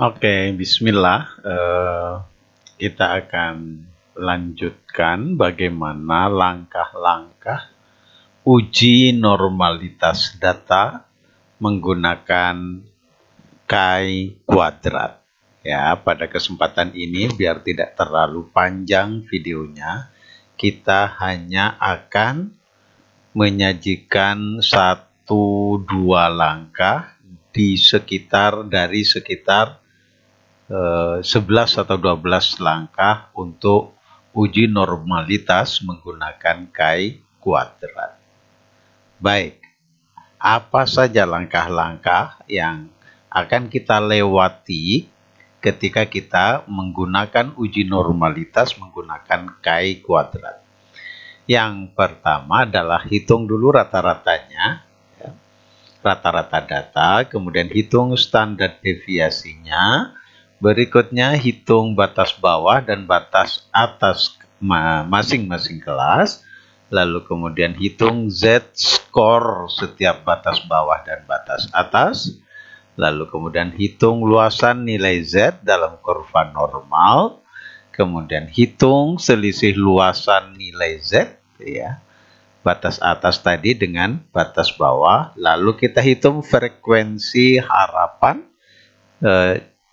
Oke, bismillah. Kita akan lanjutkan bagaimana langkah-langkah uji normalitas data menggunakan chi-kuadrat. Ya, pada kesempatan ini biar tidak terlalu panjang videonya, kita hanya akan menyajikan 1-2 langkah dari sekitar 11 atau 12 langkah untuk uji normalitas menggunakan chi-kuadrat. Baik, apa saja langkah-langkah yang akan kita lewati ketika kita menggunakan uji normalitas menggunakan chi-kuadrat? Yang pertama adalah hitung dulu rata-ratanya, rata-rata data, kemudian hitung standar deviasinya. Berikutnya hitung batas bawah dan batas atas masing-masing kelas. Lalu kemudian hitung z-score setiap batas bawah dan batas atas. Lalu kemudian hitung luasan nilai z dalam kurva normal. Kemudian hitung selisih luasan nilai z, ya, batas atas tadi dengan batas bawah. Lalu kita hitung frekuensi harapan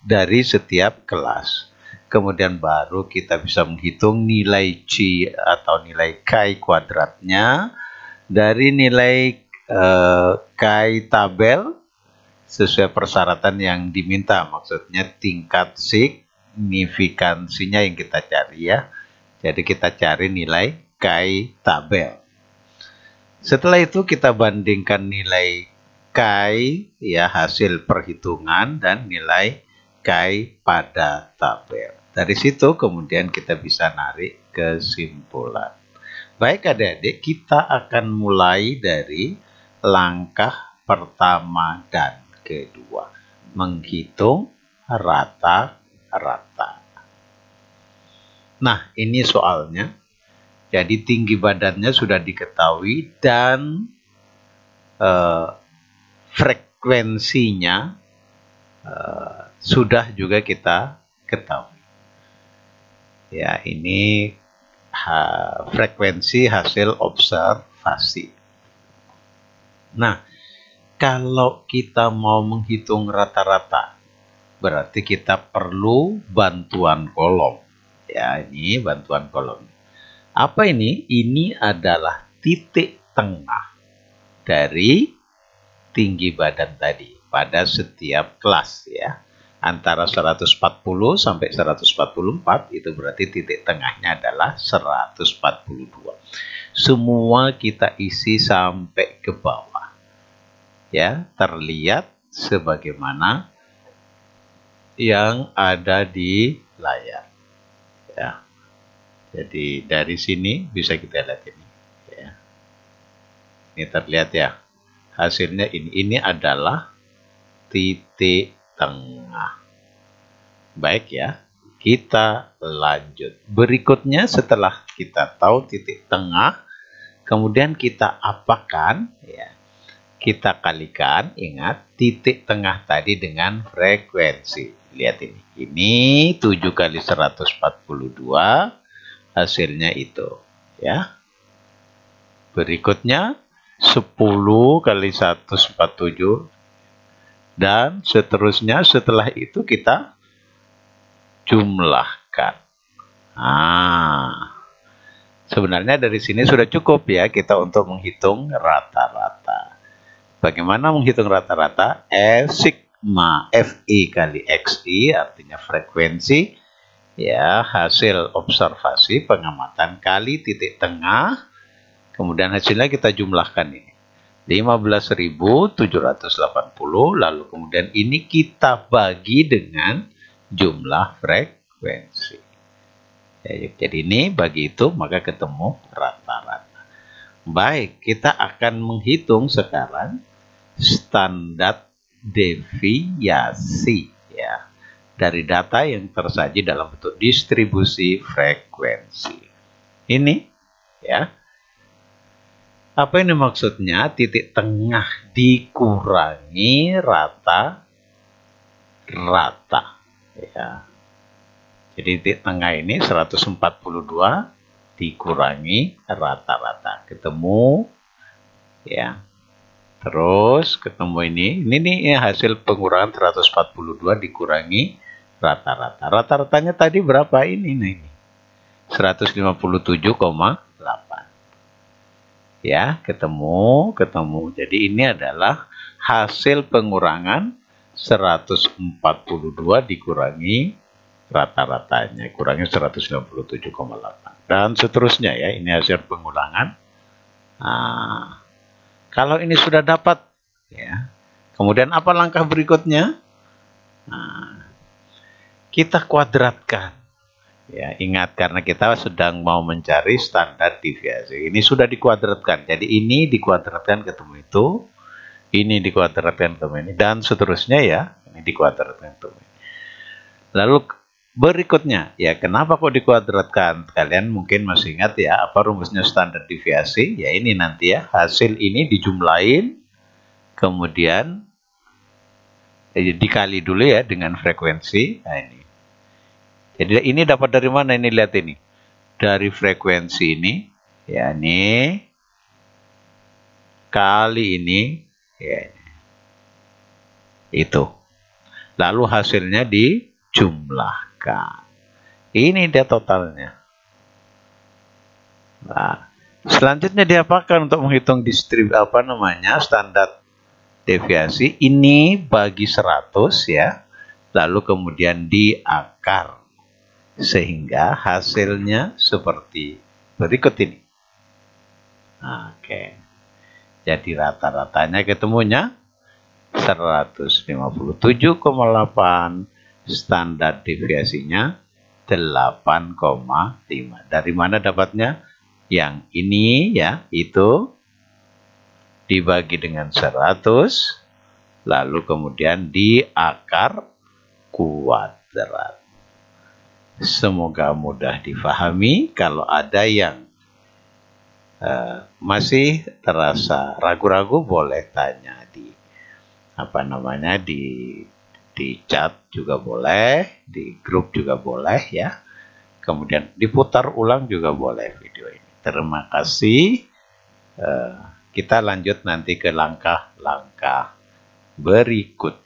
dari setiap kelas. Kemudian baru kita bisa menghitung nilai C atau nilai chi-kuadratnya dari nilai chi-tabel sesuai persyaratan yang diminta. Maksudnya tingkat signifikansinya yang kita cari, ya. Jadi kita cari nilai chi-tabel. Setelah itu kita bandingkan nilai chi, ya, hasil perhitungan dan nilai chi pada tabel. Dari situ kemudian kita bisa narik kesimpulan. Baik adik-adik, kita akan mulai dari langkah pertama dan kedua, menghitung rata-rata. Nah, ini soalnya. Jadi tinggi badannya sudah diketahui dan frekuensinya sudah juga kita ketahui. Ya, ini frekuensi hasil observasi. Nah, kalau kita mau menghitung rata-rata, berarti kita perlu bantuan kolom. Ya, ini bantuan kolom. Apa ini? Ini adalah titik tengah dari tinggi badan tadi pada setiap kelas, ya. Antara 140 sampai 144 itu berarti titik tengahnya adalah 142. Semua kita isi sampai ke bawah. Ya, terlihat sebagaimana yang ada di layar. Ya. Jadi dari sini bisa kita lihat ini, ya. Ini terlihat, ya. Hasilnya ini adalah titik tengah. Baik, ya. Kita lanjut. Berikutnya setelah kita tahu titik tengah, kemudian kita apakan, ya. Kita kalikan, ingat, titik tengah tadi dengan frekuensi. Lihat ini. Ini 7 kali 142. Hasilnya itu, ya. Berikutnya 10 kali 147 dan seterusnya. Setelah itu kita jumlahkan. Sebenarnya dari sini sudah cukup, ya, kita untuk menghitung rata-rata. Bagaimana menghitung rata-rata? Sigma Fi kali Xi artinya frekuensi, ya, hasil observasi pengamatan kali titik tengah, kemudian hasilnya kita jumlahkan ini 15.780, lalu kemudian ini kita bagi dengan jumlah frekuensi. Jadi ini bagi itu maka ketemu rata-rata. Baik, kita akan menghitung sekarang standar deviasi, ya, dari data yang tersaji dalam bentuk distribusi frekuensi. Ini, ya. Apa ini maksudnya? Titik tengah dikurangi rata-rata. Ya. Jadi di tengah ini 142 dikurangi rata-rata. Ketemu ya. Terus ketemu ini nih hasil pengurangan 142 dikurangi rata-rata. Rata-ratanya tadi berapa ini? Nah ini 157,8. Ya, ketemu. Jadi ini adalah hasil pengurangan 142 dikurangi rata-ratanya, kurangi 157,8. Dan seterusnya ya, ini hasil pengulangan. Nah, kalau ini sudah dapat, ya, kemudian apa langkah berikutnya? Nah, kita kuadratkan. Ya, ingat karena kita sedang mau mencari standar deviasi. Ini sudah dikuadratkan. Jadi ini dikuadratkan ketemu itu, ini dikuadratkan ketemu ini, dan seterusnya ya. Ini dikuadratkan ketemu ini. Lalu berikutnya, ya kenapa kok dikuadratkan? Kalian mungkin masih ingat ya, apa rumusnya standar deviasi? Ya ini nanti ya, hasil ini dijumlahin, kemudian dikali dulu ya dengan frekuensi. Nah ini. Jadi ini dapat dari mana? Ini lihat ini. Dari frekuensi ini, ya ini, kali ini, ya ini. Itu. Lalu hasilnya dijumlahkan. Ini dia totalnya. Nah, selanjutnya diapakan untuk menghitung standar deviasi? Ini bagi 100 ya. Lalu kemudian diakar. Sehingga hasilnya seperti berikut ini. Oke. Jadi rata-ratanya ketemunya 157,8, standar deviasinya 8,5. Dari mana dapatnya? Yang ini ya, itu dibagi dengan 100, lalu kemudian diakar kuadrat. Semoga mudah difahami. Kalau ada yang masih terasa ragu-ragu, boleh tanya di di chat juga boleh, di grup juga boleh ya. Kemudian diputar ulang juga boleh video ini. Terima kasih. Kita lanjut nanti ke langkah-langkah berikut.